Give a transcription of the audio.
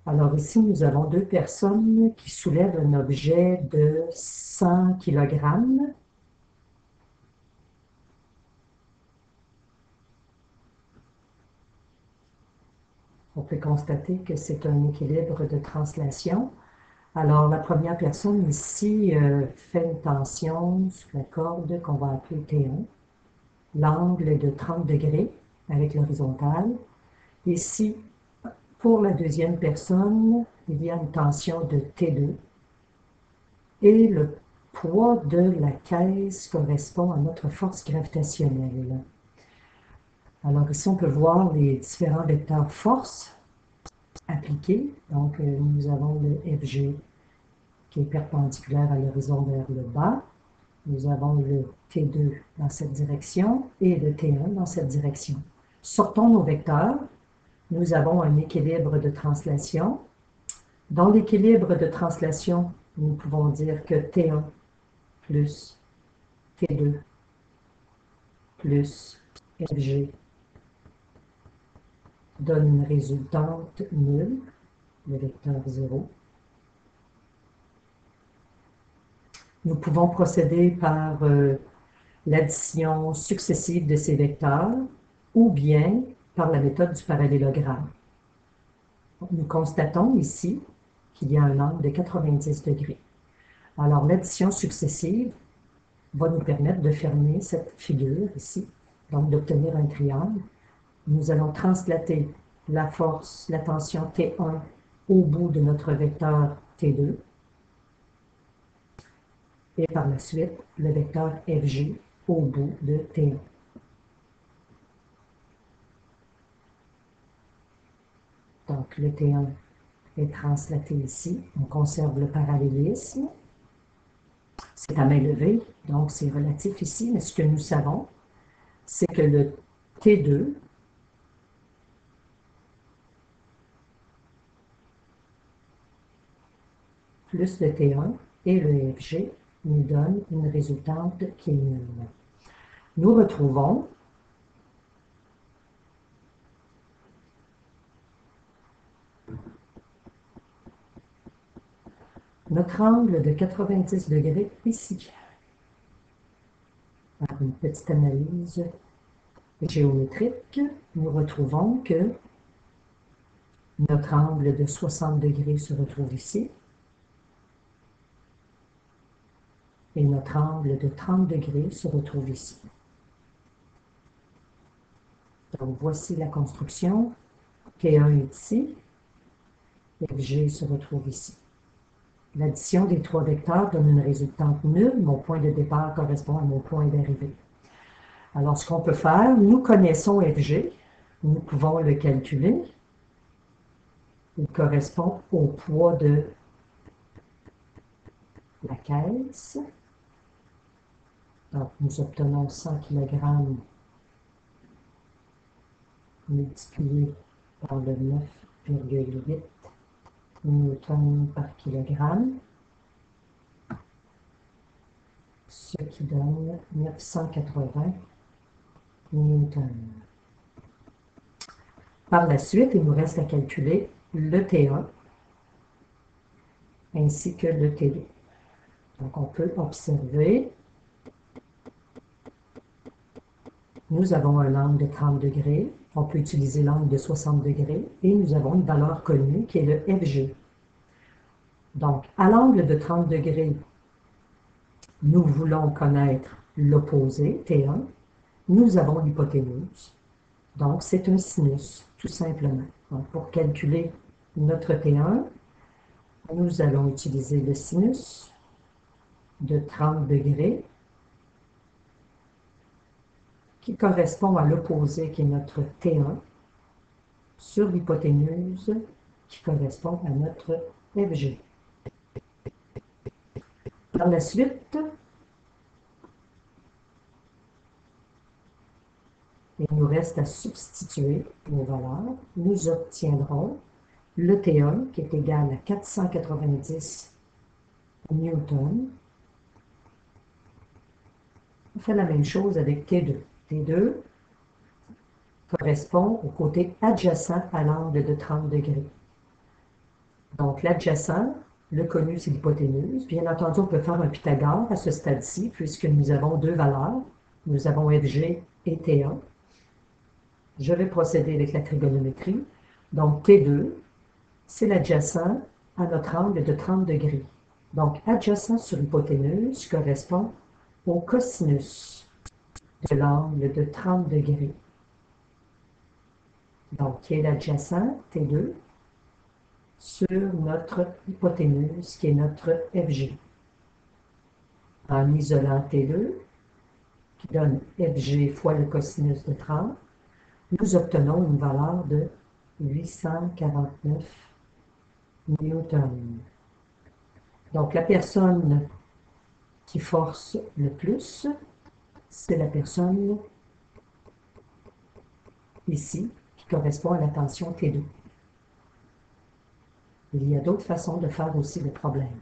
Alors ici, nous avons deux personnes qui soulèvent un objet de 100 kg. On peut constater que c'est un équilibre de translation. Alors, la première personne ici fait une tension sur la corde qu'on va appeler T1. L'angle est de 30 degrés avec l'horizontale. Ici, pour la deuxième personne, il y a une tension de T2 et le poids de la caisse correspond à notre force gravitationnelle. Alors ici, on peut voir les différents vecteurs force appliqués. Donc, nous avons le FG qui est perpendiculaire à l'horizon vers le bas. Nous avons le T2 dans cette direction et le T1 dans cette direction. Sortons nos vecteurs. Nous avons un équilibre de translation. Dans l'équilibre de translation, nous pouvons dire que T1 plus T2 plus FG donne une résultante nulle, le vecteur 0. Nous pouvons procéder par l'addition successive de ces vecteurs ou bien par la méthode du parallélogramme. Nous constatons ici qu'il y a un angle de 90 degrés. Alors, l'addition successive va nous permettre de fermer cette figure ici, donc d'obtenir un triangle. Nous allons translater la force, la tension T1 au bout de notre vecteur T2 et par la suite le vecteur FG au bout de T1. Donc, le T1 est translaté ici. On conserve le parallélisme. C'est à main levée, donc c'est relatif ici, mais ce que nous savons, c'est que le T2 plus le T1 et le FG nous donne une résultante qui est nulle. Nous retrouvons notre angle de 90 degrés ici. Par une petite analyse géométrique, nous retrouvons que notre angle de 60 degrés se retrouve ici et notre angle de 30 degrés se retrouve ici. Donc, voici la construction. T1 est ici, FG se retrouve ici. L'addition des trois vecteurs donne une résultante nulle. Mon point de départ correspond à mon point d'arrivée. Alors, ce qu'on peut faire, nous connaissons FG, nous pouvons le calculer. Il correspond au poids de la caisse. Donc, nous obtenons 100 kg multiplié par le 9,8 newtons par kilogramme, ce qui donne 980 newtons. Par la suite, il nous reste à calculer le T1 ainsi que le T2. Donc, on peut observer, nous avons un angle de 30 degrés, on peut utiliser l'angle de 60 degrés et nous avons une valeur connue qui est le FG. Donc, à l'angle de 30 degrés, nous voulons connaître l'opposé, T1. Nous avons l'hypoténuse. Donc, c'est un sinus, tout simplement. Donc, pour calculer notre T1, nous allons utiliser le sinus de 30 degrés qui correspond à l'opposé qui est notre T1 sur l'hypoténuse qui correspond à notre FG. Par la suite, il nous reste à substituer nos valeurs. Nous obtiendrons le T1 qui est égal à 490 newtons. On fait la même chose avec T2. T2 correspond au côté adjacent à l'angle de 30 degrés. Donc, l'adjacent, le connu, c'est l'hypoténuse. Bien entendu, on peut faire un Pythagore à ce stade-ci, puisque nous avons deux valeurs. Nous avons FG et TA. Je vais procéder avec la trigonométrie. Donc, T2, c'est l'adjacent à notre angle de 30 degrés. Donc, adjacent sur hypoténuse correspond au cosinus de l'angle de 30 degrés. Donc, qui est l'adjacent, T2, sur notre hypoténuse, qui est notre FG. En isolant T2, qui donne FG fois le cosinus de 30, nous obtenons une valeur de 849 newtons. Donc, la personne qui force le plus, c'est la personne ici, qui correspond à la tension T2. Il y a d'autres façons de faire aussi le problème.